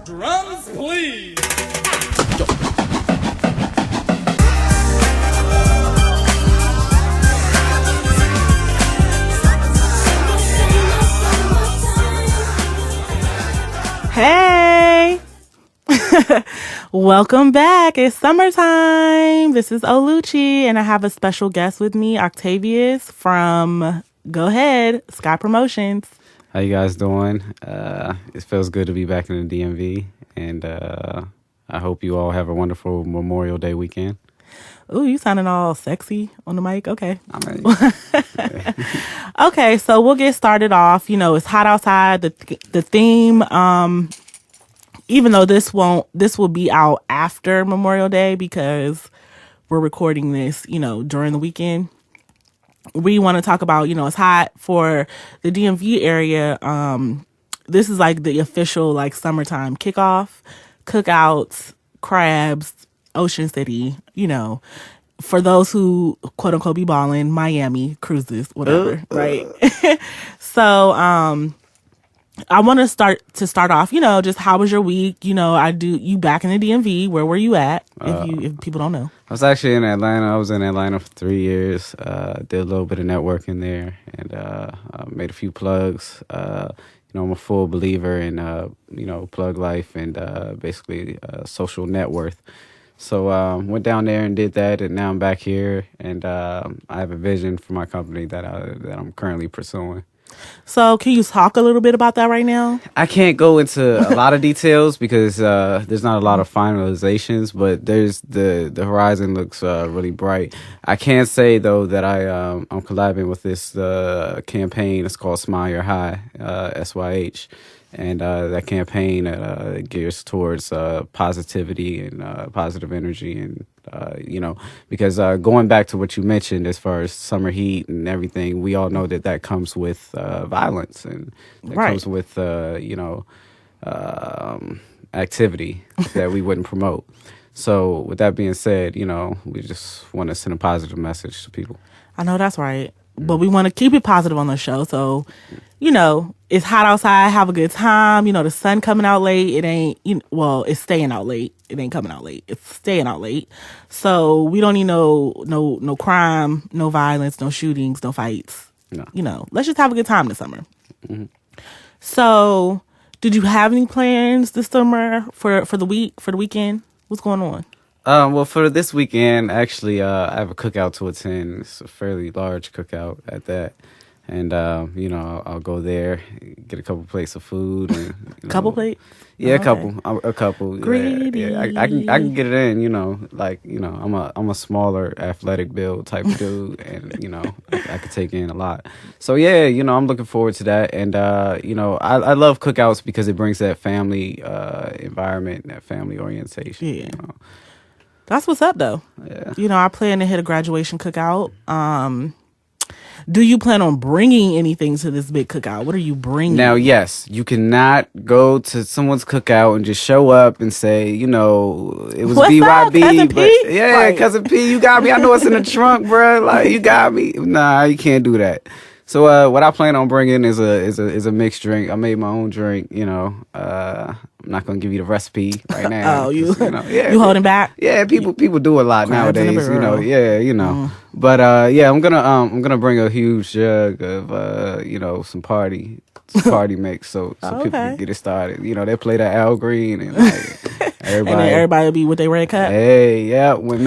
Drums, please. Hey! Welcome back. It's summertime. This is Oluchi, and I have a special guest with me, Octavius from, go ahead, Sky Promotions. How you guys doing? It feels good to be back in the DMV, and I hope you all have a wonderful Memorial Day weekend. Ooh, you sounding all sexy on the mic. Okay. I mean, Okay, so we'll get started off. You know, it's hot outside. The theme, even though this will be out after Memorial Day because we're recording this, you know, during the weekend. We want to talk about, you know, it's hot for the DMV area. This is like the official like summertime kickoff, cookouts, crabs, Ocean City, you know, for those who quote unquote be balling, Miami, cruises, whatever, right? So, I want to start off, you know, just how was your week? You know, you back in the DMV. Where were you at? If people don't know. I was actually in Atlanta. I was in Atlanta for 3 years. Did a little bit of networking there, and made a few plugs. You know, I'm a full believer in you know, plug life and basically social net worth. So went down there and did that, and now I'm back here, and I have a vision for my company that I'm currently pursuing. So can you talk a little bit about that right now? I can't go into a lot of details because there's not a lot of finalizations, but there's the horizon looks really bright. I can say though that I'm collabing with this campaign. It's called Smile Your High, SYH. And that campaign gears towards positivity and positive energy. And, you know, because going back to what you mentioned as far as summer heat and everything, we all know that comes with violence and that comes with, you know, activity that we wouldn't promote. So with that being said, you know, we just want to send a positive message to people. I know that's right. But we want to keep it positive on the show. So, you know, it's hot outside. Have a good time. You know, the sun coming out late. It ain't, well, it's staying out late. It ain't coming out late. It's staying out late. So we don't need no crime, no violence, no shootings, no fights. No. You know, let's just have a good time this summer. Mm-hmm. So did you have any plans this summer for the weekend? What's going on? Well, for this weekend, actually, I have a cookout to attend. It's a fairly large cookout at that. And, you know, I'll go there, get a couple plates of food. And, you know, Couple plates? Yeah, Okay. a couple. Greedy. Yeah. I can get it in, you know, like, you know, I'm a smaller athletic build type of dude. And, you know, I could take in a lot. So, yeah, you know, I'm looking forward to that. And, you know, I love cookouts because it brings that family environment, that family orientation. Yeah. You know? That's what's up, though. Yeah. You know, I plan to hit a graduation cookout. Do you plan on bringing anything to this big cookout? What are you bringing? Now, yes, you cannot go to someone's cookout and just show up and say, you know, it was What's up, BYB. Cousin But P? yeah, Right. Cousin P, you got me. I know it's in the trunk, bro. Like, you got me. Nah, you can't do that. So what I plan on bringing is a mixed drink. I made my own drink, you know. I'm not gonna give you the recipe right now. Oh, you know, yeah, you holding back? Yeah, people do a lot Crabs in a nowadays, you know. barrel. Yeah, you know. But yeah, I'm gonna bring a huge jug of you know, some party mix so people can get it started. You know, they play that Al Green and like, And then everybody will be with their red cup. Hey, yeah, when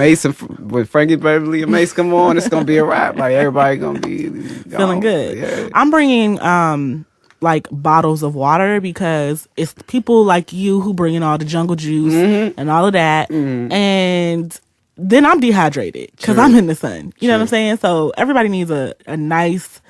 Frankie Beverly and Mace come on, it's gonna be a wrap. Like everybody gonna be Feeling good. Yeah. I'm bringing like bottles of water because it's people like you who bring in all the jungle juice and all of that. And then I'm dehydrated because I'm in the sun. You know what I'm saying? So everybody needs a nice,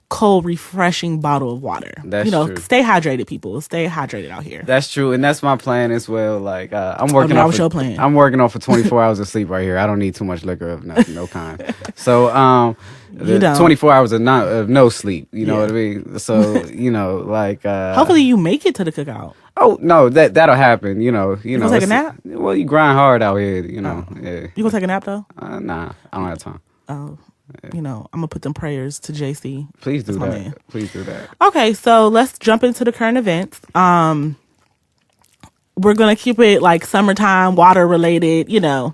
cold, refreshing bottle of water. That's you know, true. Stay hydrated, people. Stay hydrated out here. That's true, and that's my plan as well. Like I'm working that off. was your plan. I'm working off for 24 hours of sleep right here. I don't need too much liquor of no kind. So You don't. 24 hours of no sleep. You know Yeah. what I mean? So you know, like Hopefully you make it to the cookout. Oh no, that'll happen. You know. gonna take a nap? Well, you grind hard out here. You know. Yeah. You gonna take a nap though? Nah, I don't have time. Oh, you know, I'm gonna put them prayers to JC. Please do That's my that. man. Please do that. Okay, so let's jump into the current events. we're gonna keep it like summertime, water related,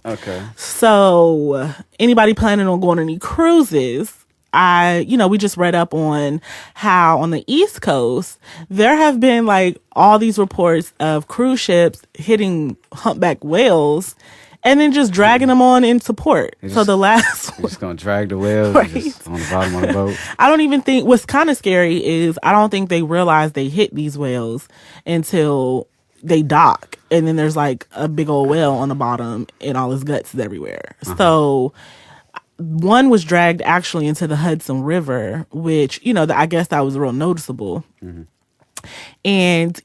Okay. So anybody planning on going on any cruises, we just read up on how on the East Coast, there have been like all these reports of cruise ships hitting humpback whales and then just dragging them on in support. So the last You're just going to drag the whales Right. just on the bottom of the boat. I don't even think what's kind of scary is I don't think they realize they hit these whales until they dock, and then there's like a big old whale on the bottom and all his guts is everywhere. So one was dragged actually into the Hudson River, which I guess that was real noticeable. And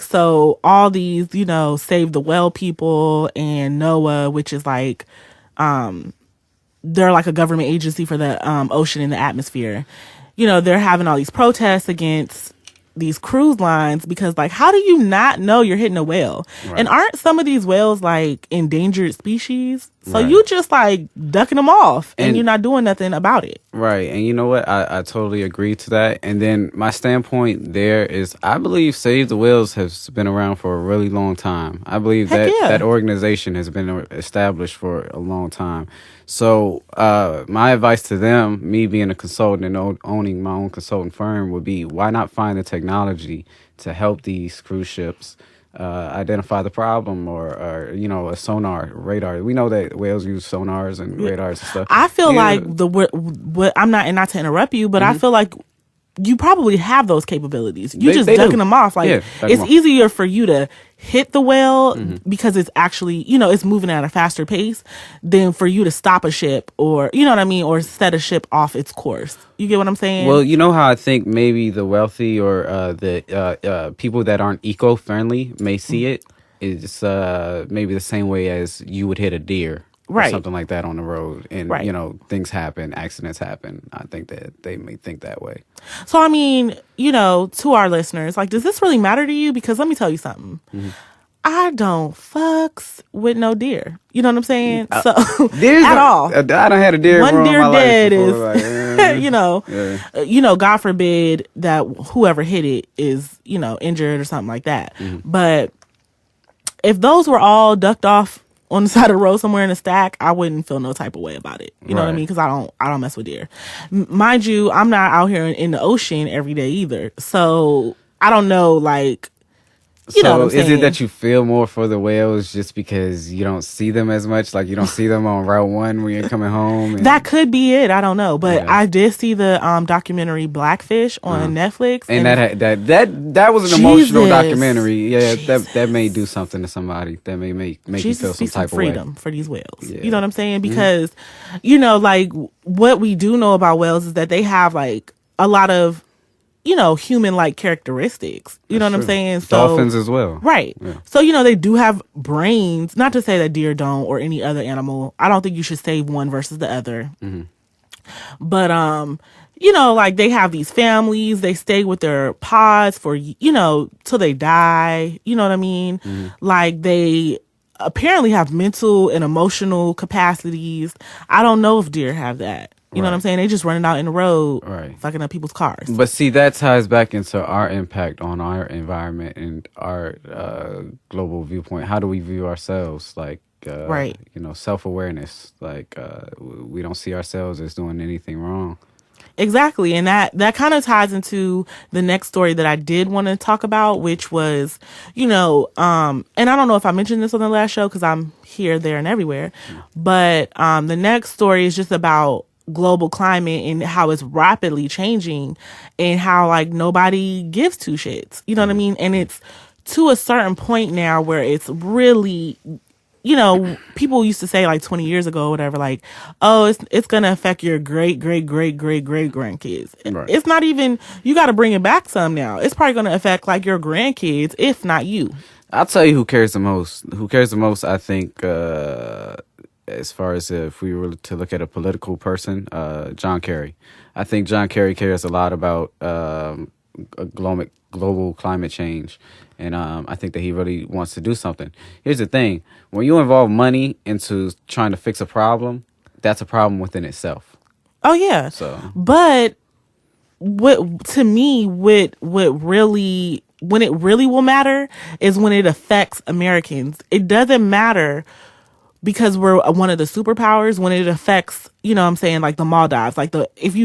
so all these Save the Whale people and NOAA, which is like they're like a government agency for the ocean and the atmosphere, they're having all these protests against these cruise lines because like how do you not know you're hitting a whale? Right. And aren't some of these whales like endangered species? So right. You just like ducking them off and you're not doing nothing about it. Right. And you know what? I totally agree to that. And then my standpoint there is I believe Save the Whales has been around for a really long time. I believe that organization has been established for a long time. So my advice to them, me being a consultant and owning my own consulting firm, would be why not find the technology to help these cruise ships identify the problem or a sonar, radar. We know that whales use sonars and radars and stuff. I feel like what I'm not to interrupt you, but I feel like you probably have those capabilities. You just ducking them off. Like it's easier for you to hit the whale because it's actually, it's moving at a faster pace than for you to stop a ship or, or set a ship off its course. You get what I'm saying? Well, you know how I think maybe the wealthy or the people that aren't eco-friendly may see it is maybe the same way as you would hit a deer. Right. Or something like that on the road. And, things happen, accidents happen. I think that they may think that way. So, I mean, to our listeners, like, does this really matter to you? Because let me tell you something. I don't fucks with no deer. You know what I'm saying? So, at all. I done had a deer. One deer dead is, like, God forbid that whoever hit it is, injured or something like that. But if those were all ducked off on the side of the road somewhere in a stack, I wouldn't feel no type of way about it. You know what I mean? Because I don't mess with deer. Mind you, I'm not out here in the ocean every day either. So I don't know, like, you know what I'm saying? Is it that you feel more for the whales just because you don't see them as much? Like you don't see them on Route 1 when you're coming home? That could be it. I don't know. But I did see the documentary Blackfish on Netflix. And that was an emotional documentary. Yeah, that may do something to somebody. That may make you feel some type of way. Freedom for these whales. Yeah. You know what I'm saying? Because, like what we do know about whales is that they have like a lot of human-like characteristics. You know what I'm saying? So, dolphins as well. Right. Yeah. So, they do have brains. Not to say that deer don't or any other animal. I don't think you should save one versus the other. But, like they have these families. They stay with their pods for, till they die. You know what I mean? Like they apparently have mental and emotional capacities. I don't know if deer have that. You know what I'm saying? They just running out in the road, fucking up people's cars. But see, that ties back into our impact on our environment and our global viewpoint. How do we view ourselves? Like, self-awareness. Like, we don't see ourselves as doing anything wrong. Exactly. And that kind of ties into the next story that I did want to talk about, which was, and I don't know if I mentioned this on the last show because I'm here, there, and everywhere. But the next story is just about global climate and how it's rapidly changing and how like nobody gives two shits. You know what I mean? And it's to a certain point now where it's really, people used to say like 20 years ago or whatever, like, oh, it's going to affect your great grandkids. Right. It's not even, you got to bring it back some now. It's probably going to affect like your grandkids, if not you. I'll tell you who cares the most. Who cares the most, I think, as far as if we were to look at a political person, John Kerry. I think John Kerry cares a lot about global climate change. And I think that he really wants to do something. Here's the thing. When you involve money into trying to fix a problem, that's a problem within itself. Oh, yeah. So, but what really when it really will matter is when it affects Americans. It doesn't matter because we're one of the superpowers when it affects, you know what I'm saying, like the Maldives. Like if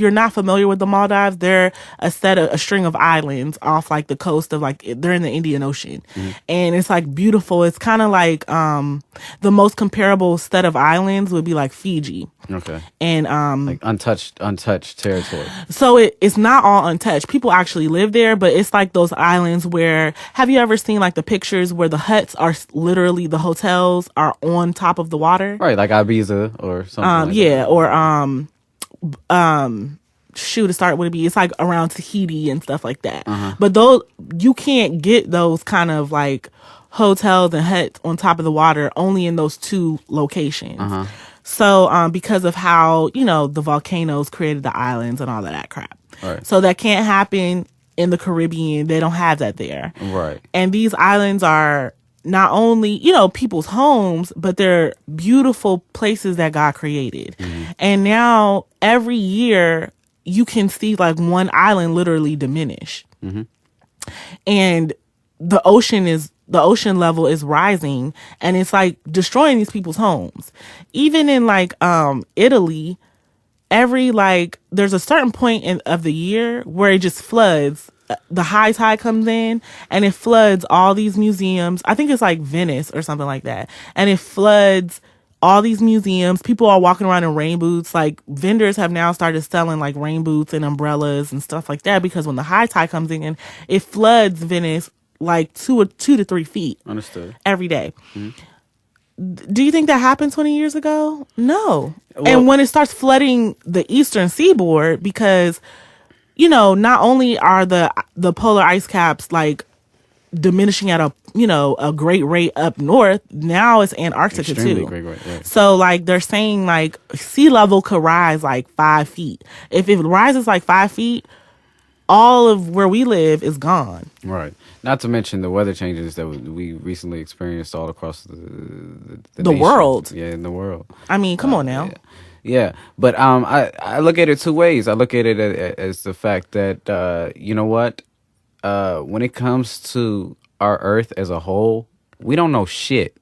you're not familiar with the Maldives, they're a string of islands off like the coast of like, they're in the Indian Ocean. And it's like beautiful. It's kind of like the most comparable set of islands would be like Fiji. Okay. And like untouched territory. so it's not all untouched. People actually live there, but it's like those islands where, have you ever seen like the pictures where the huts are literally, the hotels are on top of the water? Right, like Ibiza or something. Yeah, that. Or shoot, to start would it be, it's like around Tahiti and stuff like that. But those, you can't get those kind of like hotels and huts on top of the water only in those two locations. So because of how, you know, the volcanoes created the islands and all of that crap. Right. So that can't happen in the Caribbean. They don't have that there. Right. And these islands are not only, you know, people's homes, but they're beautiful places that God created. And now every year you can see like one island literally diminish. And the ocean level is rising, and it's like destroying these people's homes. Even in like Italy, every like there's a certain point of the year where it just floods. The high tide comes in and it floods all these museums. I think it's like Venice or something like that. And it floods all these museums. People are walking around in rain boots. Like vendors have now started selling like rain boots and umbrellas and stuff like that, because when the high tide comes in, it floods Venice like 2 to 3 feet. Understood. Every day. Do you think that happened 20 years ago? No. Well, and when it starts flooding the eastern seaboard, because, you know, not only are the polar ice caps like diminishing at a great rate up north, now it's Antarctica extremely too. great rate, yeah. So like they're saying like sea level could rise like 5 feet. If it rises like 5 feet, all of where we live is gone. Right. Not to mention the weather changes that we recently experienced all across the nation. World. Yeah, in the world. I mean, come on now. Yeah. But I look at it two ways. I look at it as the fact that you know what, when it comes to our Earth as a whole, we don't know shit.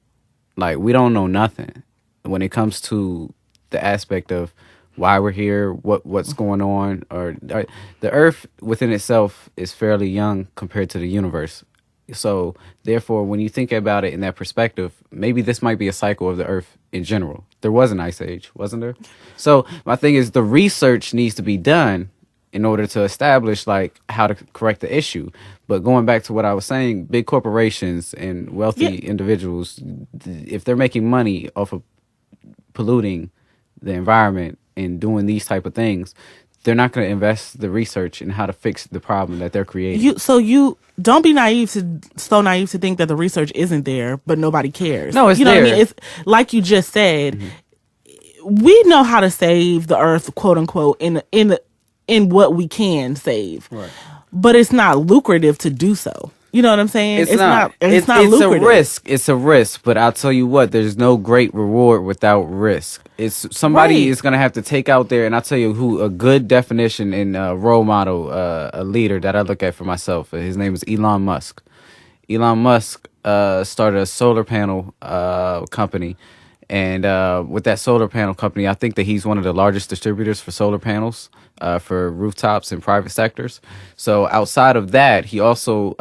Like, we don't know nothing when it comes to the aspect of why we're here, what's going on, or the Earth within itself is fairly young compared to the universe. So therefore, when you think about it in that perspective, maybe this might be a cycle of the Earth in general. There was an ice age, wasn't there? So my thing is, the research needs to be done in order to establish like how to correct the issue. But going back to what I was saying, big corporations and wealthy individuals, if they're making money off of polluting the environment and doing these type of things, they're not going to invest the research in how to fix the problem that they're creating. You don't be so naive to think that the research isn't there, but nobody cares. No, it's you know there. What I mean? It's like you just said. We know how to save the Earth, quote unquote, in what we can save, Right. But it's not lucrative to do so. You know what I'm saying? It's not lucrative. a risk. It's a risk, but I'll tell you what, there's no great reward without risk. It's somebody is going to have to take out there, and I'll tell you who a good definition and role model, a leader that I look at for myself. His name is Elon Musk. Elon Musk started a solar panel company. And with that solar panel company, I think that he's one of the largest distributors for solar panels for rooftops and private sectors. So outside of that, he also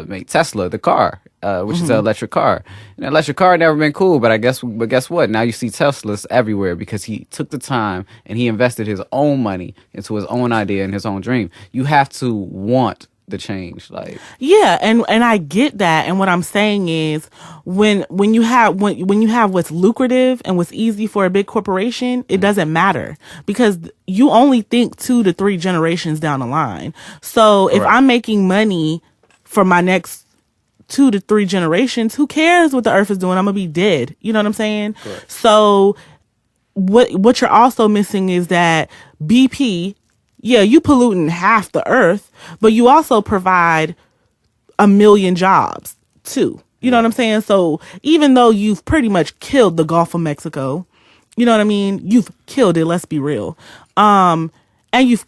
made Tesla, the car, which is an electric car. An electric car never been cool, but guess what? Now you see Teslas everywhere because he took the time and he invested his own money into his own idea and his own dream. You have to want the change, like, yeah, and I get that, and what I'm saying is when you have what's lucrative and what's easy for a big corporation, it doesn't matter because you only think 2 to 3 generations down the line. So if I'm making money for my next 2 to 3 generations, who cares what the Earth is doing? I'm gonna be dead. You know what I'm saying? Correct. So what you're also missing is that BP. Yeah, you polluting half the Earth, but you also provide 1 million jobs too. You know what I'm saying? So even though you've pretty much killed the Gulf of Mexico, you know what I mean? You've killed it. Let's be real. And you've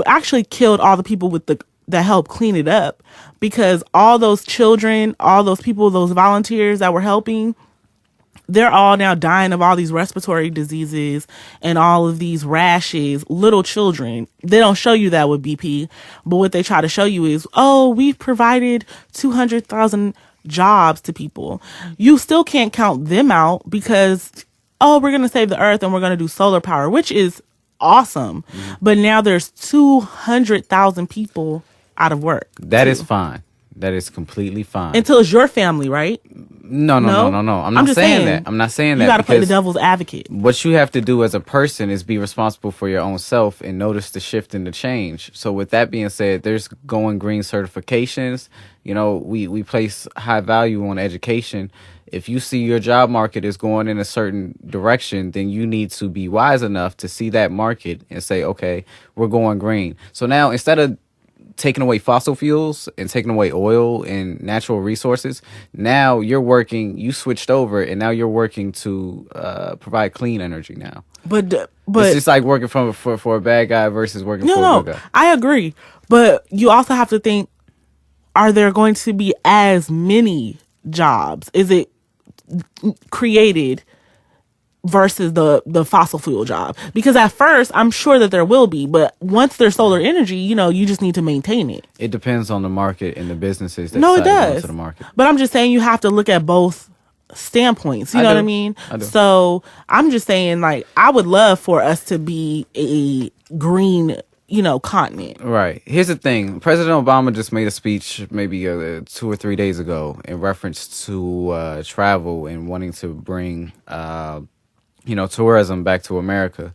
actually killed all the people with that helped clean it up, because all those children, all those people, those volunteers that were helping, they're all now dying of all these respiratory diseases and all of these rashes. Little children, they don't show you that with BP, but what they try to show you is, oh, we've provided 200,000 jobs to people. You still can't count them out because, oh, we're going to save the earth and we're going to do solar power, which is awesome. But now there's 200,000 people out of work. That is fine. That is completely fine. Until it's your family, right? No. I'm not just saying that. I'm not saying that. You got to play the devil's advocate. What you have to do as a person is be responsible for your own self and notice the shift and the change. So with that being said, there's going green certifications. You know, we place high value on education. If you see your job market is going in a certain direction, then you need to be wise enough to see that market and say, okay, we're going green. So now instead of taking away fossil fuels and taking away oil and natural resources, now you switched over and now you're working to provide clean energy now. But it's just like working for a bad guy versus working for a good guy. I agree. But you also have to think, are there going to be as many jobs? Is it created versus the fossil fuel job? Because at first, I'm sure that there will be, but once there's solar energy, you just need to maintain it. It depends on the market and the businesses that it does. into the market. But I'm just saying you have to look at both standpoints. You know what I mean? I do. So I'm just saying, like, I would love for us to be a green, continent. Right. Here's the thing. President Obama just made a speech maybe 2 or 3 days ago in reference to travel and wanting to bring tourism back to America.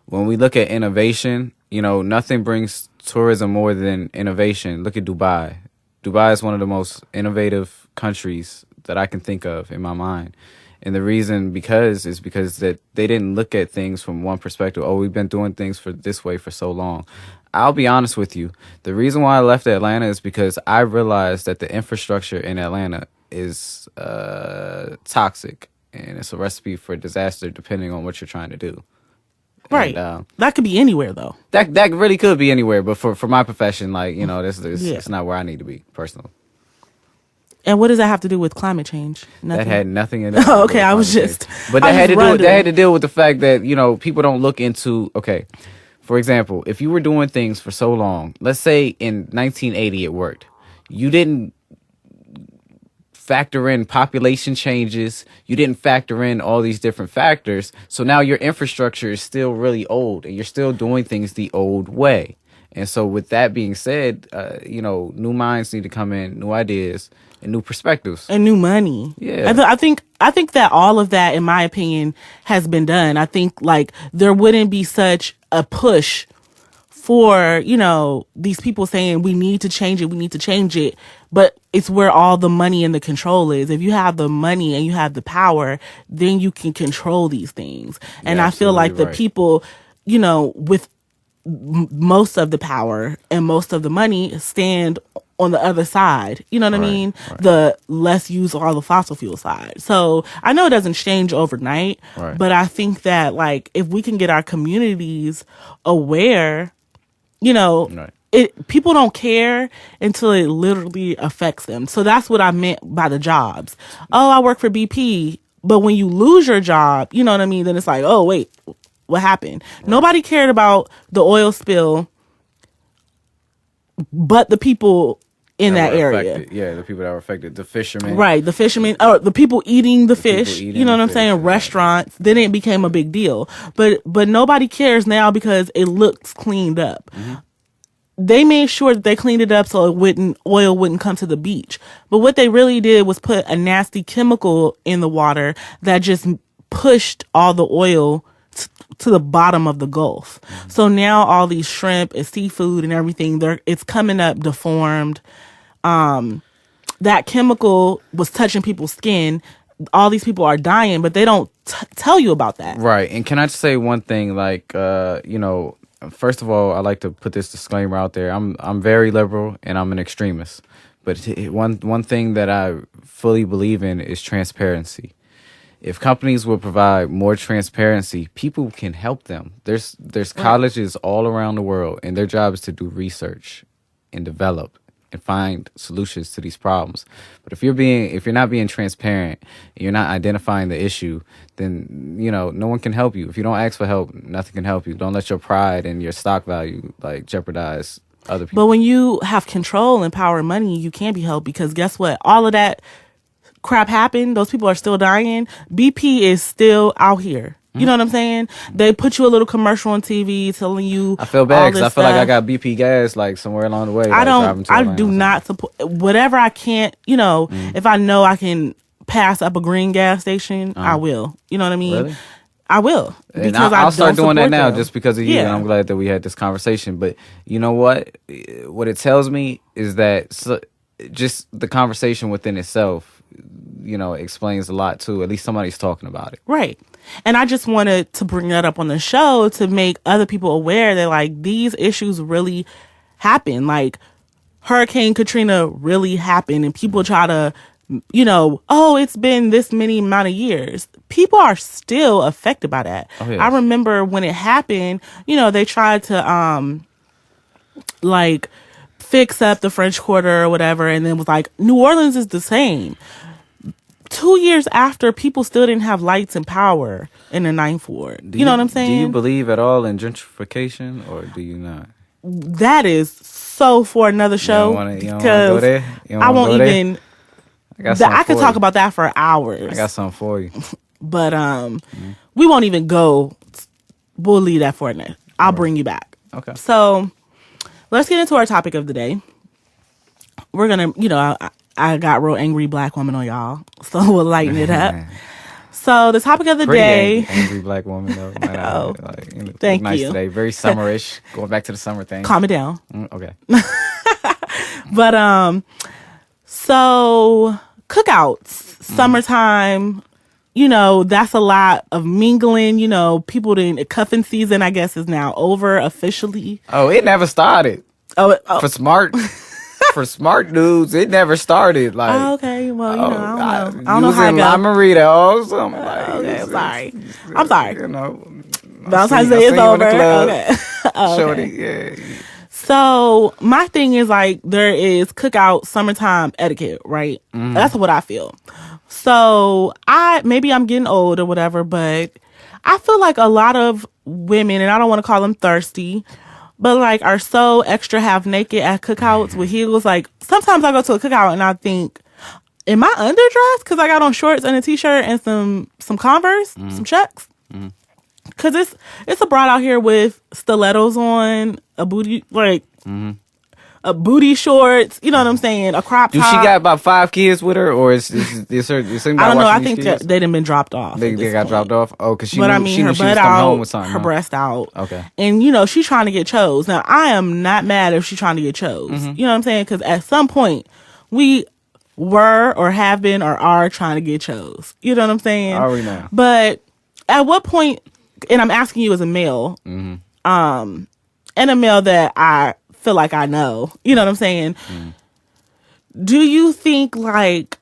When we look at innovation, nothing brings tourism more than innovation. Look at Dubai. Dubai is one of the most innovative countries that I can think of in my mind. And the reason is because that they didn't look at things from one perspective. Oh, we've been doing things for this way for so long. I'll be honest with you. The reason why I left Atlanta is because I realized that the infrastructure in Atlanta is toxic. And it's a recipe for disaster depending on what you're trying to do. Right. And, that could be anywhere, though. That really could be anywhere. But for my profession, it's not where I need to be, personally. And what does that have to do with climate change? Nothing. That had nothing in it. Oh, okay. I was just. But that had to deal with the fact that, people don't look into, okay, for example, if you were doing things for so long, let's say in 1980 it worked. You didn't factor in population changes. You didn't factor in all these different factors. So now your infrastructure is still really old and you're still doing things the old way. And so with that being said, new minds need to come in, new ideas and new perspectives and new money. Yeah. I think that all of that, in my opinion, has been done. I think like there wouldn't be such a push for, these people saying we need to change it. But it's where all the money and the control is. If you have the money and you have the power, then you can control these things. And I feel like the people, with most of the power and most of the money stand on the other side. You know what I mean? Right. The less use all the fossil fuel side. So I know it doesn't change overnight, but I think that like if we can get our communities aware, people don't care until it literally affects them. So that's what I meant by the jobs. Oh, I work for BP. But when you lose your job, you know what I mean? Then it's like, oh, wait, what happened? Right. Nobody cared about the oil spill but the people in that area. Affected. Yeah, the people that were affected. The fishermen. Right, the fishermen. Or the people eating the fish. You know what I'm saying? Right. Restaurants. Then it became a big deal. But nobody cares now because it looks cleaned up. Mm-hmm. They made sure that they cleaned it up so oil wouldn't come to the beach. But what they really did was put a nasty chemical in the water that just pushed all the oil to the bottom of the Gulf. Mm-hmm. So now all these shrimp and seafood and everything, it's coming up deformed. That chemical was touching people's skin. All these people are dying, but they don't tell you about that. Right. And can I just say one thing? Like, first of all, I like to put this disclaimer out there. I'm very liberal and I'm an extremist. But one thing that I fully believe in is transparency. If companies will provide more transparency, people can help them. There's colleges all around the world, and their job is to do research. and develop and find solutions to these problems. But if you're not being transparent, you're not identifying the issue, then no one can help you. If you don't ask for help, nothing can help you. Don't let your pride and your stock value like jeopardize other people. But when you have control and power and money, you can be helped, because guess what? All of that crap happened. Those people are still dying. BP is still out here. You know what I'm saying? They put you a little commercial on TV telling you. I feel bad because I feel like I got BP gas like somewhere along the way. I do not support whatever I can't. If I know I can pass up a green gas station, I will. You know what I mean? Really? I will. And I'll start doing that now just because of you. Yeah. And I'm glad that we had this conversation. But you know what? What it tells me is that just the conversation within itself, explains a lot too. At least somebody's talking about it. Right. And I just wanted to bring that up on the show to make other people aware that, like, these issues really happen. Like, Hurricane Katrina really happened, and people try to, it's been this many amount of years. People are still affected by that. Oh, yes. I remember when it happened, they tried to, fix up the French Quarter or whatever, and then was like, New Orleans is the same. 2 years after, people still didn't have lights and power in the Ninth Ward. You know what I'm saying? Do you believe at all in gentrification, or do you not? That is so for another show. You don't wanna go there? I won't even. I could talk you. about that for hours. I got something for you. But we won't even go. We'll leave that for a minute. I'll bring you back. Okay. So let's get into our topic of the day. We're gonna, I got real angry black woman on y'all, so we'll lighten it up. So the topic of the day, angry black woman though. Thank nice you. Today, very summerish. Going back to the summer thing. Calm it down. Okay. But so cookouts, summertime. That's a lot of mingling. People didn't. Cuffing season, I guess, is now over officially. Oh, it never started. For smart dudes, it never started. Like, okay, well, I don't know. I don't know was how in it goes. La Marita or something. Okay, I'm sorry. Valentine's Day is over. Okay. Shorty, yeah. So my thing is, like, there is cookout summertime etiquette, right? Mm-hmm. That's what I feel. So maybe I'm getting old or whatever, but I feel like a lot of women, and I don't want to call them thirsty, but like are so extra half naked at cookouts with heels. Like, sometimes I go to a cookout and I think, am I underdressed? Because I got on shorts and a t-shirt and some Converse, some Chucks. Because it's a broad out here with stilettos on, a booty, like, a booty shorts, you know what I'm saying? A crop top. Do she got about 5 kids with her, or is her? I don't know. I think they done been dropped off. They got dropped off. Oh, because her butt out, her breast out. Okay. And she's trying to get chose. Now, I am not mad if she's trying to get chose. You know what I'm saying? Because at some point we were or have been or are trying to get chose. You know what I'm saying? Are we now? But at what point? And I'm asking you as a male, and a male that I feel like I know, you know what I'm saying? Do you think, like,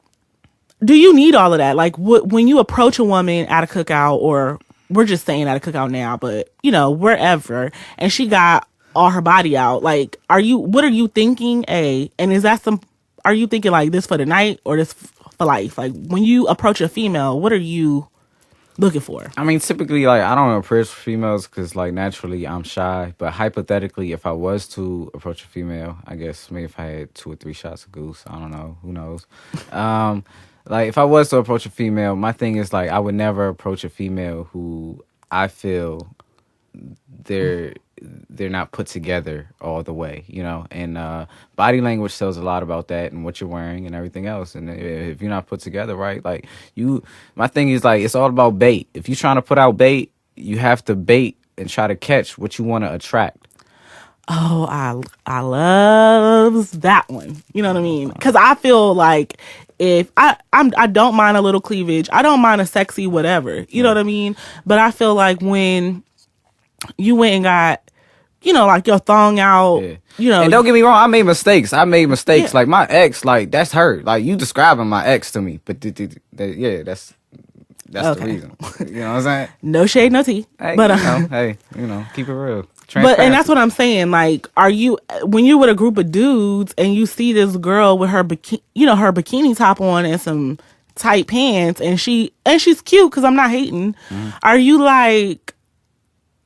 do you need all of that? Like, when you approach a woman at a cookout, or we're just saying at a cookout now, but wherever, and she got all her body out, like, what are you thinking? And is that are you thinking like this for the night or this for life? Like, when you approach a female, what are you looking for? I mean, typically, like, I don't approach females because, like, naturally I'm shy. But hypothetically, if I was to approach a female, I guess maybe if I had 2 or 3 shots of goose, I don't know, who knows. Like, if I was to approach a female, my thing is, like, I would never approach a female who I feel they're not put together all the way, and body language tells a lot about that and what you're wearing and everything else. And if you're not put together right, like, my thing is, like, it's all about bait. If you're trying to put out bait, you have to bait and try to catch what you want to attract. Oh, I love that one. You know what I mean? Because I feel like if I don't mind a little cleavage, I don't mind a sexy whatever. You know what I mean? But I feel like when you went and got, like, your thong out, And don't get me wrong, I made mistakes. Yeah. Like, my ex, like, that's her. Like, you describing my ex to me. But, that's the reason. You know what I'm saying? No shade, no tea. Hey, but, hey, keep it real. And that's what I'm saying. Like, are you, when you're with a group of dudes and you see this girl with her her bikini top on and some tight pants, and she's cute, because I'm not hating. Are you like,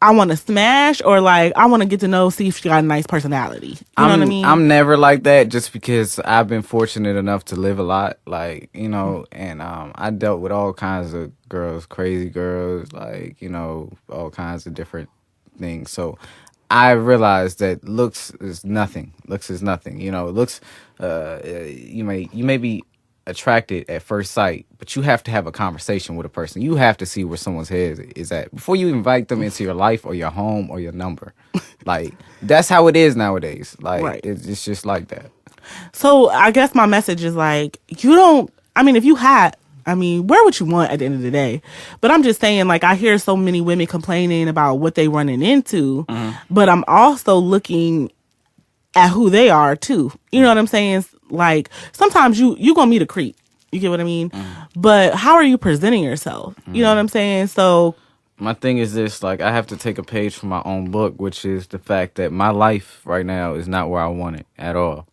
I want to smash, or like, I want to get to know, see if she got a nice personality? You know what I mean? I'm never like that, just because I've been fortunate enough to live a lot, like, and I dealt with all kinds of girls, crazy girls, like, all kinds of different things. So I realized that looks is nothing. Looks is nothing. Looks, you may be attracted at first sight, but you have to have a conversation with a person. You have to see where someone's head is at before you invite them into your life or your home or your number. Like, that's how it is nowadays. Like, Right. it's just like that. So I guess my message is like, if you had, wear what you want at the end of the day. But I'm just saying, like, I hear so many women complaining about what they running into, but I'm also looking at who they are too. You know what I'm saying? Like, sometimes you gonna meet a creep. You get what I mean? But how are you presenting yourself? You know what I'm saying? So my thing is this, like, I have to take a page from my own book, which is the fact that my life right now is not where I want it at all.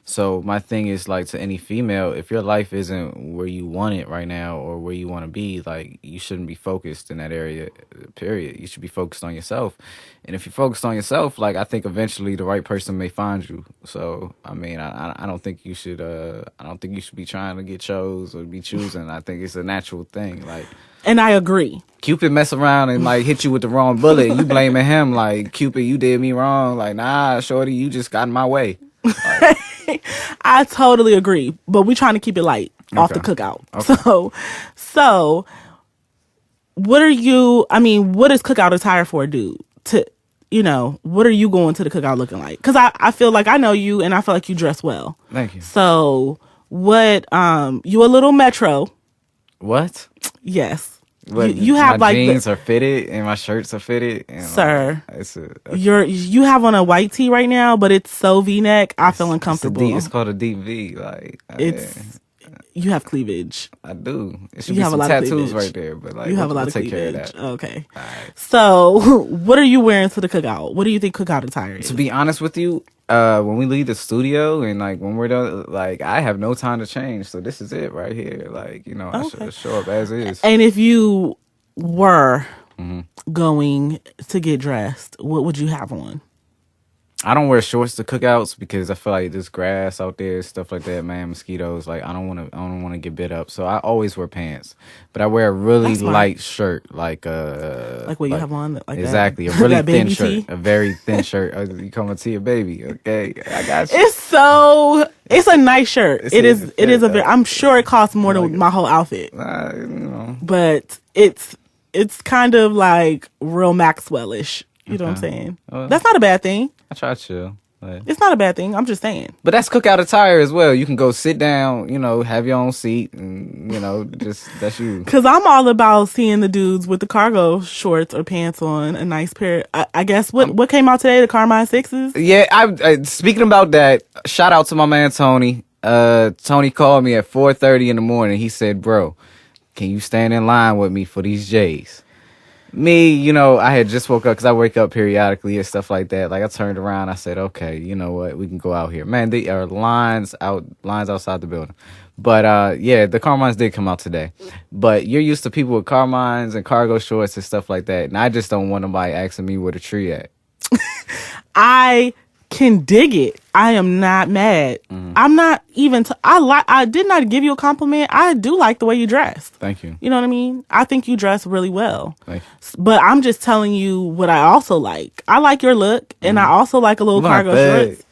So my thing is, like, to any female, if your life isn't where you want it right now or where you want to be, like, you shouldn't be focused in that area, period. You should be focused on yourself. And if you're focused on yourself, like, I think eventually the right person may find you. So I don't think you should be trying to get chose or be chosen. I think it's a natural thing. Like, and I agree. Cupid mess around and, like, hit you with the wrong bullet. You blaming him, like, Cupid, you did me wrong. Like, nah, shorty, you just got in my way. Like, I totally agree, but we're trying to keep it light off the cookout. Okay. So what are you, what is cookout attire for a dude? What are you going to the cookout looking like? Because I feel like I know you, and I feel like you dress well. Thank you. So what, you a little metro. What? Yes. What, you have, my like, jeans are fitted and my shirts are fitted. And, sir, you have on a white tee right now, but it's so V-neck. I feel uncomfortable. It's called a deep V. Like, you have cleavage. I do. It should you be have some a lot tattoos of cleavage right there, but, like, you have a lot we'll of take cleavage. care of that. Okay. All right. So, what are you wearing to the cookout? What do you think cookout attire is? To be honest with you, when we leave the studio and, like, when we're done, like, I have no time to change. So this is it right here. Like, I should show up as is. And if you were going to get dressed, what would you have on? I don't wear shorts to cookouts because I feel like there's grass out there, stuff like that, man, mosquitoes. Like, I don't want to get bit up. So I always wear pants, but I wear a really light shirt, like what you have on, like exactly, that? A really thin shirt, tee? a very thin shirt. You come and see a baby, okay? I got you. It's a nice shirt. It is a very. I'm sure it costs more than my whole outfit. But it's kind of like real Maxwell-ish. You know what I'm saying? That's not a bad thing. I try to chill. It's not a bad thing. I'm just saying. But that's cookout attire as well. You can go sit down, have your own seat, and, just, that's you. Because I'm all about seeing the dudes with the cargo shorts or pants on, a nice pair. I guess what came out today, the Carmine 6s? Yeah, I speaking about that, shout out to my man Tony. Tony called me at 4:30 in the morning. He said, bro, can you stand in line with me for these J's? Me, I had just woke up because I wake up periodically and stuff like that. Like, I turned around, I said, okay, you know what, we can go out here. Man, there are lines outside the building. But, yeah, the Carmines did come out today. But you're used to people with Carmines and cargo shorts and stuff like that. And I just don't want nobody asking me where the tree at. I can dig it. I am not mad. I'm not even. I did not give you a compliment. I do like the way you dress. Thank you. You know what I mean? I think you dress really well. Thank you. But I'm just telling you what I also like. I like your look, and I also like a little cargo shorts.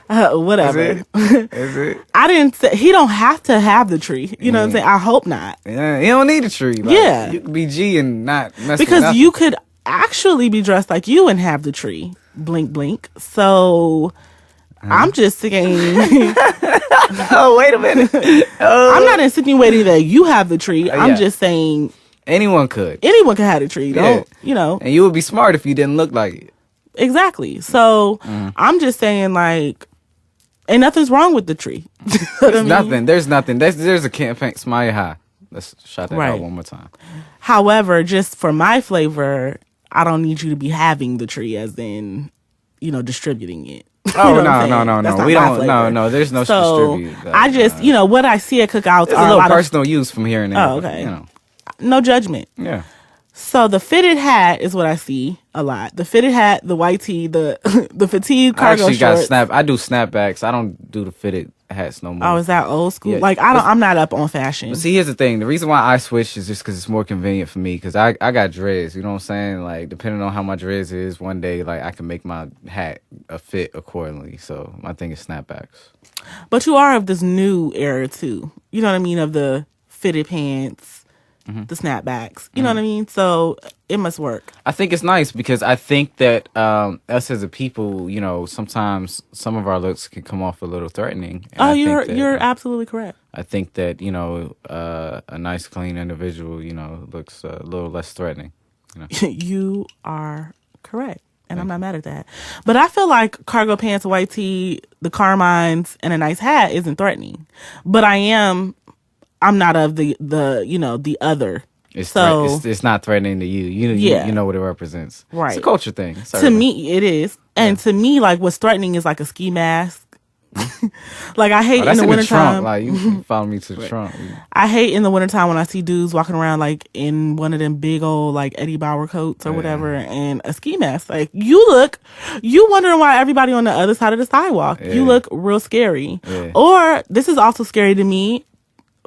Whatever. Is it? I didn't say he don't have to have the tree. You know what I'm saying? I hope not. Yeah, he don't need a tree. Like, yeah, you could be G and not mess because with you could actually be dressed like you and have the tree. Blink, blink. So I'm just saying. Oh, wait a minute. I'm not insinuating that you have the tree. I'm just saying anyone could. Anyone could have the tree. Don't you know? And you would be smart if you didn't look like it. Exactly. So I'm just saying, like, ain't nothing's wrong with the tree. There's nothing. There's nothing. There's a campaign. Smile high. Let's shout that out one more time. However, just for my flavor, I don't need you to be having the tree, as in, distributing it. Oh, You know what I'm no, saying? no, That's no. not We my don't. flavor. No. There's no So distribute. I just, what I see at cookouts There's are a a little lot of. personal use from here and there. Oh, but, okay. No judgment. Yeah. So the fitted hat is what I see a lot. The fitted hat, the white tee, the the fatigue I cargo actually got shorts. I do snapbacks. I don't do the fitted hats no more. Oh, is that old school? Yeah. Like I'm not up on fashion. But see, here's the thing. The reason why I switched is just because it's more convenient for me. Because I got dreads. You know what I'm saying? Like, depending on how my dreads is, one day, like, I can make my hat a fit accordingly. So my thing is snapbacks. But you are of this new era too. You know what I mean? Of the fitted pants, the snapbacks. You know what I mean? So it must work. I think it's nice because I think that us as a people, sometimes some of our looks can come off a little threatening. And I think that, you're absolutely correct. I think that a nice, clean individual, looks a little less threatening. You are correct. And I'm not mad at that. But I feel like cargo pants, white tee, the carmines, and a nice hat isn't threatening. But I'm not of the other. It's not threatening to you. You know what it represents. Right. It's a culture thing. To me, it is. And to me, like, what's threatening is like a ski mask. Like, I hate in the wintertime. Like, you follow me to the trunk. I hate in the wintertime when I see dudes walking around like in one of them big old like Eddie Bauer coats or whatever and a ski mask. Like, you wondering why everybody on the other side of the sidewalk. You look real scary. Yeah. Or this is also scary to me.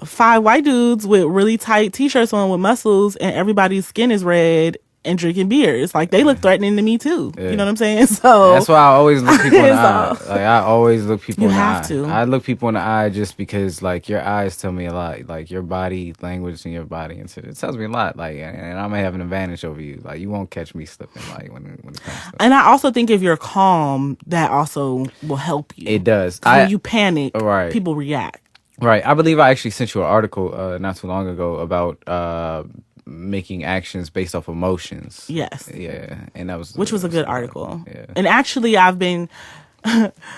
5 white dudes with really tight t-shirts on with muscles and everybody's skin is red and drinking beers. Like, they look threatening to me too. Yeah. You know what I'm saying? So that's why I always look people in the eye. Like, I always look people in the eye. You have to. I look people in the eye just because, like, your eyes tell me a lot. Like, your body language and your body, and it tells me a lot. Like, and I may have an advantage over you. Like, you won't catch me slipping. Like, when it comes to. And I also think if you're calm, that also will help you. It does. When you panic, right. people react. Right. I believe I actually sent you an article not too long ago about making actions based off emotions. Yes. Yeah. And which was a good article. Yeah. And actually,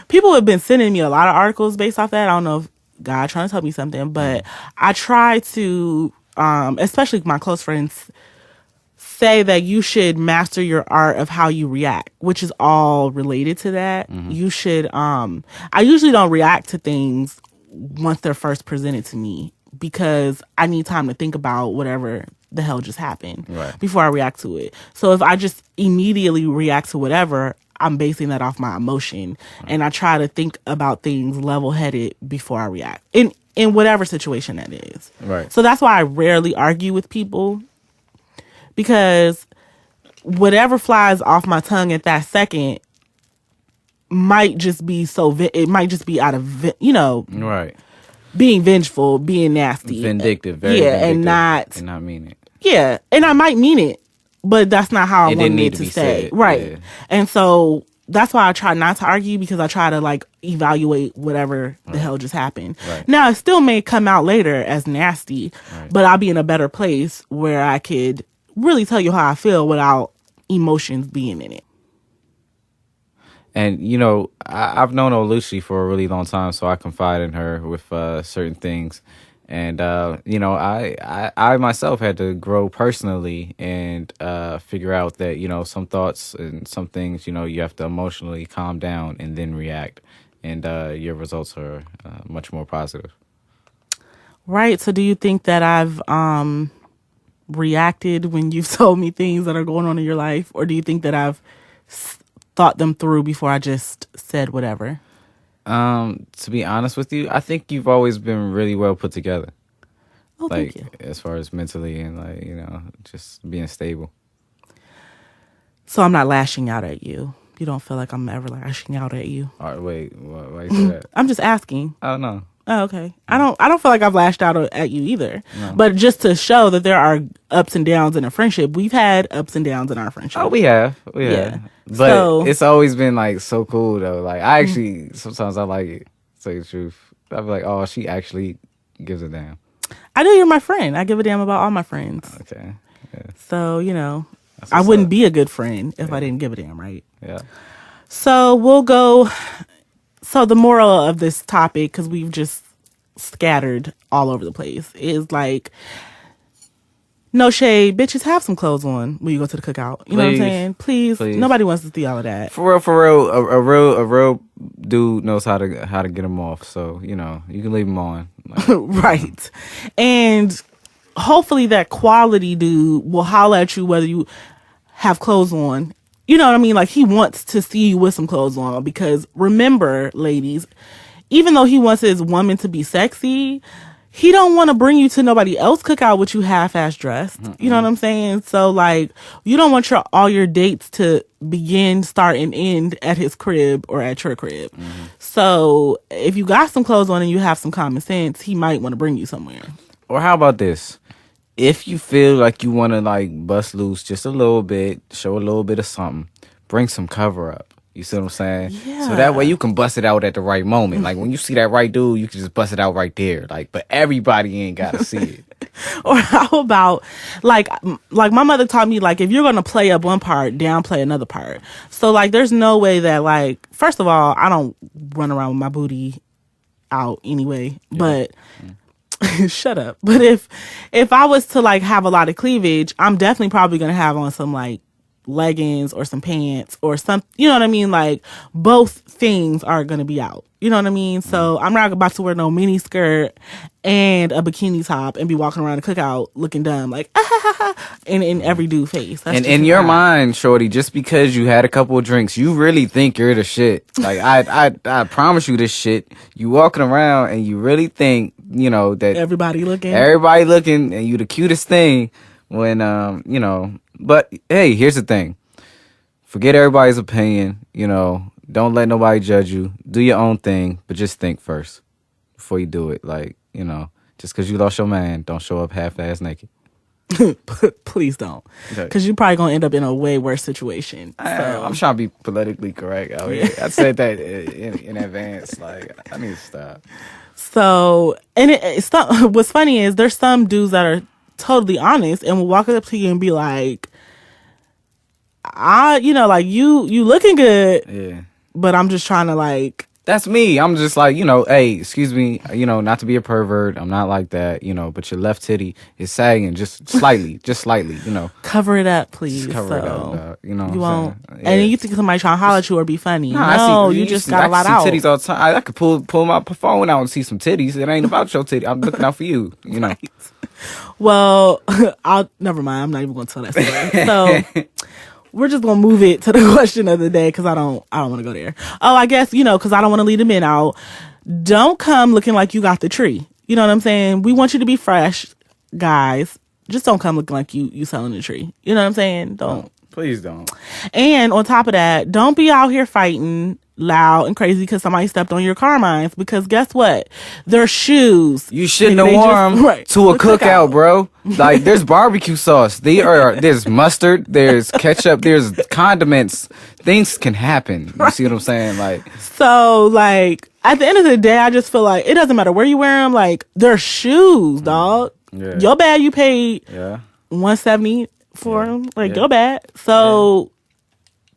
people have been sending me a lot of articles based off that. I don't know if God trying to tell me something, but I try to, especially my close friends, say that you should master your art of how you react, which is all related to that. You should, I usually don't react to things once they're first presented to me because I need time to think about whatever the hell just happened before I react to it. So if I just immediately react to whatever, I'm basing that off my emotion, and I try to think about things level-headed before I react in whatever situation that is. Right. So that's why I rarely argue with people, because whatever flies off my tongue at that second might just be it might just be out of right, being vengeful, being nasty, vindictive, very vindictive, and not mean it. Yeah, and I might mean it, but that's not how I wanted it to stay. Right. Yeah. And so that's why I try not to argue, because I try to like evaluate whatever the hell just happened. Right. Now, it still may come out later as nasty, but I'll be in a better place where I could really tell you how I feel without emotions being in it. And, I've known Oluchi for a really long time, so I confide in her with certain things. And, I myself had to grow personally and figure out that, some thoughts and some things, you have to emotionally calm down and then react. And your results are much more positive. Right. So do you think that I've reacted when you've told me things that are going on in your life? Or do you think that I've thought them through before I just said whatever? To be honest with you, I think you've always been really well put together. Oh, thank you. As far as mentally and just being stable. So I'm not lashing out at you. You don't feel like I'm ever lashing out at you? All right, wait, why you say that? I'm just asking. Oh, no. Oh, okay. I don't feel like I've lashed out at you either. No. But just to show that there are ups and downs in a friendship. We've had ups and downs in our friendship. Oh, we have. But it's always been like so cool though. Like, I actually sometimes I like it, to tell you the truth. I'll be like, oh, she actually gives a damn. I know you're my friend. I give a damn about all my friends. Okay. Yeah. So, I wouldn't be a good friend if I didn't give a damn, right? Yeah. So we'll go. So the moral of this topic, because we've just scattered all over the place, is like, No shade, bitches, have some clothes on when you go to the cookout. You know what I'm saying? Please. Nobody wants to see all of that. For real, a real dude knows how to get them off. So you know, you can leave them on. Like, right. And hopefully that quality dude will holler at you whether you have clothes on. You know what I mean? Like, he wants to see you with some clothes on, because remember, ladies, even though he wants his woman to be sexy, he don't want to bring you to nobody else cookout with you half-ass dressed. Mm-hmm. You know what I'm saying? So, like, you don't want all your dates to begin, start, and end at his crib or at your crib. Mm-hmm. So, if you got some clothes on and you have some common sense, he might want to bring you somewhere. Or how about this? If you feel like you want to, like, bust loose just a little bit, show a little bit of something, bring some cover up. You see what I'm saying? Yeah. So that way you can bust it out at the right moment. Like, when you see that right dude, you can just bust it out right there. Like, but everybody ain't got to see it. Or how about, like my mother taught me, like, if you're going to play up one part, downplay another part. So, like, there's no way that, like, first of all, I don't run around with my booty out anyway. Yeah. But... shut up. But if I was to, like, have a lot of cleavage, I'm definitely probably gonna have on some, like, leggings or some pants or some, you know what I mean? Like, both things are gonna be out. You know what I mean? So I'm not about to wear no mini skirt and a bikini top and be walking around the cookout looking dumb, like, in every dude face. That's and in your mind, shorty, just because you had a couple of drinks, you really think you're the shit. Like, I promise you this shit. You walking around and you really think, you know, that everybody looking, and you the cutest thing when, you know. But hey, here's the thing. Forget everybody's opinion, you know. Don't let nobody judge you. Do your own thing, but just think first before you do it. Like, you know, just because you lost your man, don't show up half-ass naked. Please don't, because you're probably gonna end up in a way worse situation. I'm trying to be politically correct out here. I said that in advance. Like, I need to stop. So, and what's funny is there's some dudes that are totally honest and will walk up to you and be like, you know, like, you looking good, yeah, but I'm just trying to, like... That's me. I'm just like, you know, hey, excuse me, you know, not to be a pervert. I'm not like that, you know, but your left titty is sagging just slightly, you know. Cover it up, please. Just cover it up, you know. You won't. Yeah. And then you think somebody trying to holler at you or be funny. No, you just got a lot out. I see titties all the time. I could pull my phone out and see some titties. It ain't about your titty. I'm looking out for you, you know. Right. Well, never mind. I'm not even going to tell that story. So... we're just going to move it to the question of the day, because I don't want to go there. Oh, I guess, you know, because I don't want to leave the men out. Don't come looking like you got the tree. You know what I'm saying? We want you to be fresh, guys. Just don't come looking like you selling the tree. You know what I'm saying? Don't. Please don't. And on top of that, don't be out here fighting loud and crazy because somebody stepped on your carmines, because guess what? They're shoes. You shouldn't have worn them to a cookout, bro. Like, there's barbecue sauce. There's mustard. There's ketchup. There's condiments. Things can happen. You see what I'm saying? Like, so, like, at the end of the day, I just feel like it doesn't matter where you wear them. Like, they're shoes, dog. Yeah. Your bad you paid $170 for them. Like, your bad. So...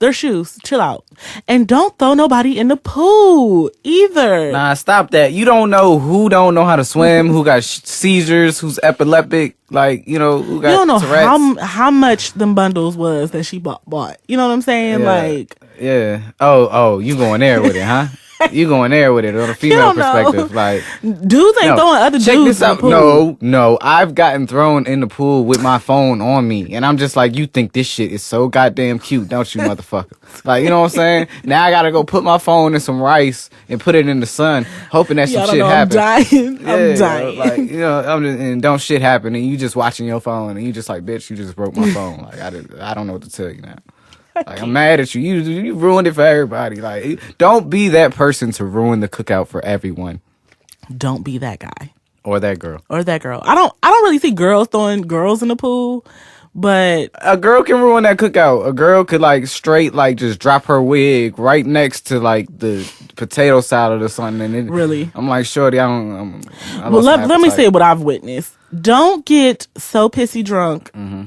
they're shoes. Chill out. And don't throw nobody in the pool either. Nah, stop that. You don't know who don't know how to swim, who got seizures, who's epileptic, like, you know, who got You don't know Tourette's. how much them bundles was that she bought. You know what I'm saying? Yeah. Like, yeah. Oh, you going there with it, huh? You going there with it on a female perspective. Like, dudes ain't throwing other check dudes this out. in the pool. No. I've gotten thrown in the pool with my phone on me. And I'm just like, you think this shit is so goddamn cute, don't you, motherfucker? Like, you know what I'm saying? Now I gotta go put my phone in some rice and put it in the sun, hoping that some shit happens. I'm dying. Like, you know, and don't shit happen. And you just watching your phone and you just like, bitch, you just broke my phone. Like, I don't know what to tell you now. Like, I'm mad at you. You ruined it for everybody. Like, don't be that person to ruin the cookout for everyone. Don't be that guy. Or that girl. I don't really see girls throwing girls in the pool, but a girl can ruin that cookout. A girl could, like, straight, like, just drop her wig right next to, like, the potato salad or something. And really? I'm like, shorty, let me say what I've witnessed. Don't get so pissy drunk. Mm-hmm.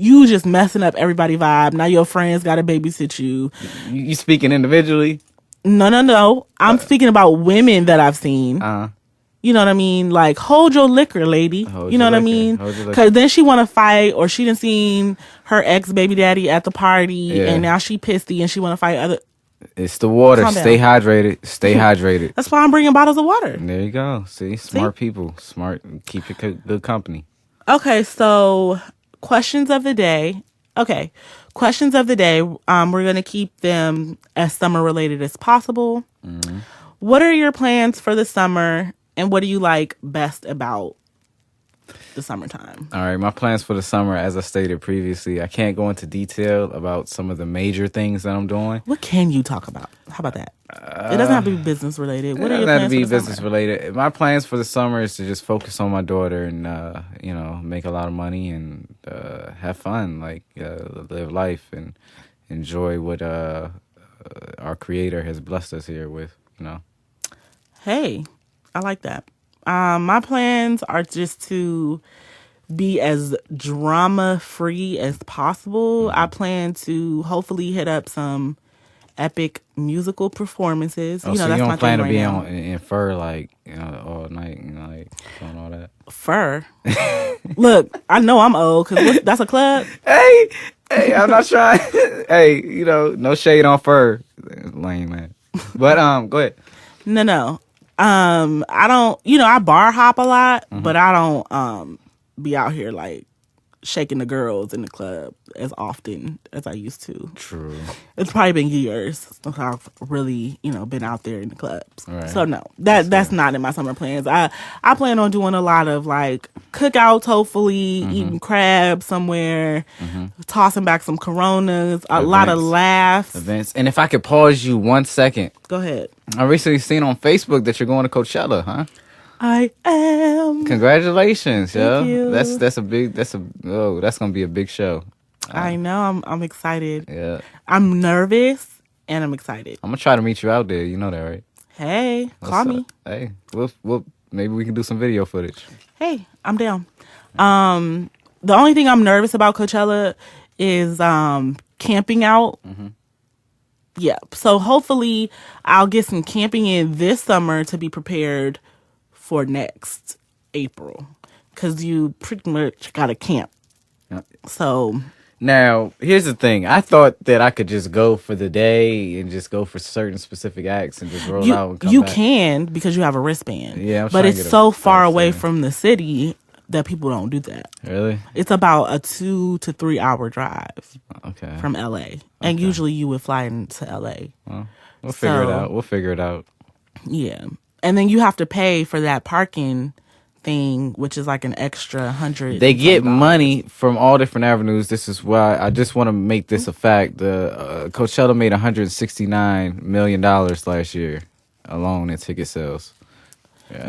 You just messing up everybody vibe. Now your friends got to babysit you. You speaking individually? No. I'm speaking about women that I've seen. You know what I mean? Like, hold your liquor, lady. Hold You know your what I liquor. mean? Hold your liquor. Because then she want to fight, or she done seen her ex baby daddy at the party, Yeah. and now she pissy and she want to fight other. It's the water. Calm Stay down. hydrated. Stay hydrated. That's why I'm bringing bottles of water. There you go. See, smart people. Smart. Keep your good company. Okay, so questions of the day. Okay, questions of the day. We're gonna keep them as summer related as possible. Mm-hmm. What are your plans for the summer, and what do you like best about the summertime? All right, my plans for the summer, as I stated previously, I can't go into detail about some of the major things that I'm doing. What can you talk about? How about that? It doesn't have to be business related. What It are your doesn't have plans to be for the business summer? related. My plans for the summer is to just focus on my daughter and make a lot of money and have fun, live life and enjoy what our Creator has blessed us here with. Hey, I like that. My plans are just to be as drama free as possible. I plan to hopefully hit up some epic musical performances. Oh, You know, so that's you my don't plan thing to right be now. in fur all night, doing all that. Fur. Look, I know I'm old because that's a club. Hey, I'm not trying. Hey, no shade on fur, lame man. But go ahead. No. I don't. I bar hop a lot, but I don't be out here like shaking the girls in the club as often as I used to. True. It's probably been years since I've really, been out there in the clubs. Right. So no, that's not in my summer plans. I plan on doing a lot of like cookouts, hopefully eating crab somewhere, tossing back some Coronas, a lot of laughs. Events. And if I could pause you 1 second, Go ahead. I recently seen on Facebook that you're going to Coachella, huh? I am. Congratulations, yo. Thank you. That's gonna be a big show. I know. I'm excited. Yeah. I'm nervous and I'm excited. I'm gonna try to meet you out there. You know that, right? Hey, call me. Hey, we'll maybe we can do some video footage. Hey, I'm down. The only thing I'm nervous about Coachella is camping out. Yeah. So hopefully I'll get some camping in this summer to be prepared for next April. Because you pretty much got to camp. Yep. So Now, here's the thing. I thought that I could just go for the day and just go for certain specific acts and just roll out and come you back. can because you have a wristband. Yeah, I'm but trying to it's get a so far fast away thing. from the city that people don't do that. Really? It's about a 2 to 3 hour drive Okay. from LA. And usually you would fly into LA. Well, we'll figure it So- out. We'll figure it out. Yeah. And then you have to pay for that parking thing, which is like an extra 100. They get money from all different avenues. This is why I just want to make this a fact. The Coachella made $169 million last year alone in ticket sales.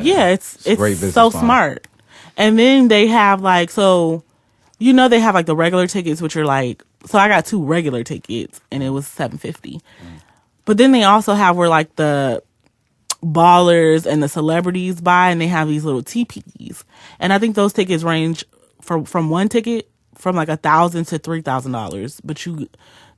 Yeah, it's great business so plan. smart. And then they have like, so, they have like the regular tickets, which are like, so I got 2 regular tickets and it was $750. But then they also have where like the ballers and the celebrities buy, and they have these little teepees. And I think those tickets range from one ticket from like $1,000 to $3,000. But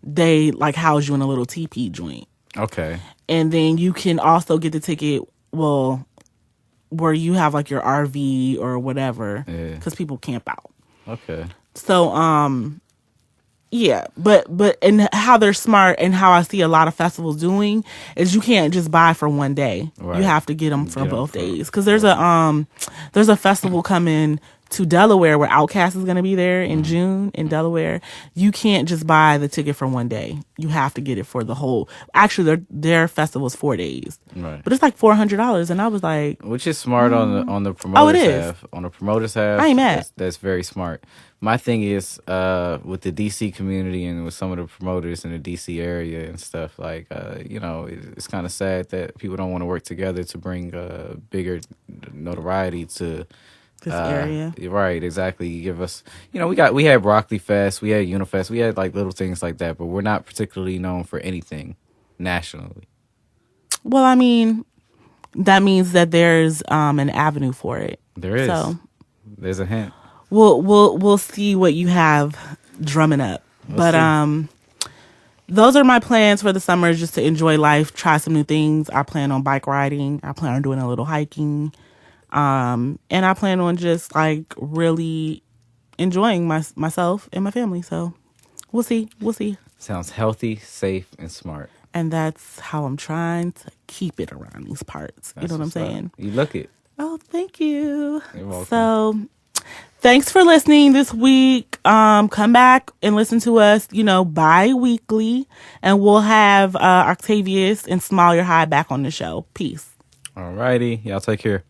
they like house you in a little teepee joint. Okay. And then you can also get the ticket, where you have like your RV or whatever, Yeah. because people camp out. Okay. So, yeah, but and how they're smart and how I see a lot of festivals doing is you can't just buy for one day. Right. You have to get them for Get 'em both for- days. Because there's a festival coming to Delaware where Outkast is going to be there in June in Delaware. You can't just buy the ticket for one day. You have to get it for the whole. Actually, their festival is 4 days, Right. but it's like $400, and I was like, Which is smart on the promoters is. half. On the promoters half, I ain't mad. That's very smart. My thing is with the DC community and with some of the promoters in the DC area and stuff, like it's kind of sad that people don't want to work together to bring bigger notoriety to this area. Right, exactly. You give us, we had Broccoli Fest, we had Unifest, we had like little things like that, but we're not particularly known for anything nationally. Well, I mean, that means that there's an avenue for it. There is. So There's a hint. we'll see what you have drumming up. We'll see. Those are my plans for the summer, just to enjoy life, try some new things. I plan on bike riding. I plan on doing a little hiking. And I plan on just like really enjoying myself and my family. So we'll see. Sounds healthy, safe, and smart. And that's how I'm trying to keep it around these parts. You know what I'm saying? You look it. Oh, thank you. You're welcome. So thanks for listening this week. Come back and listen to us, bi-weekly, and we'll have Octavius and Smile Your High back on the show. Peace. Alrighty. Y'all take care.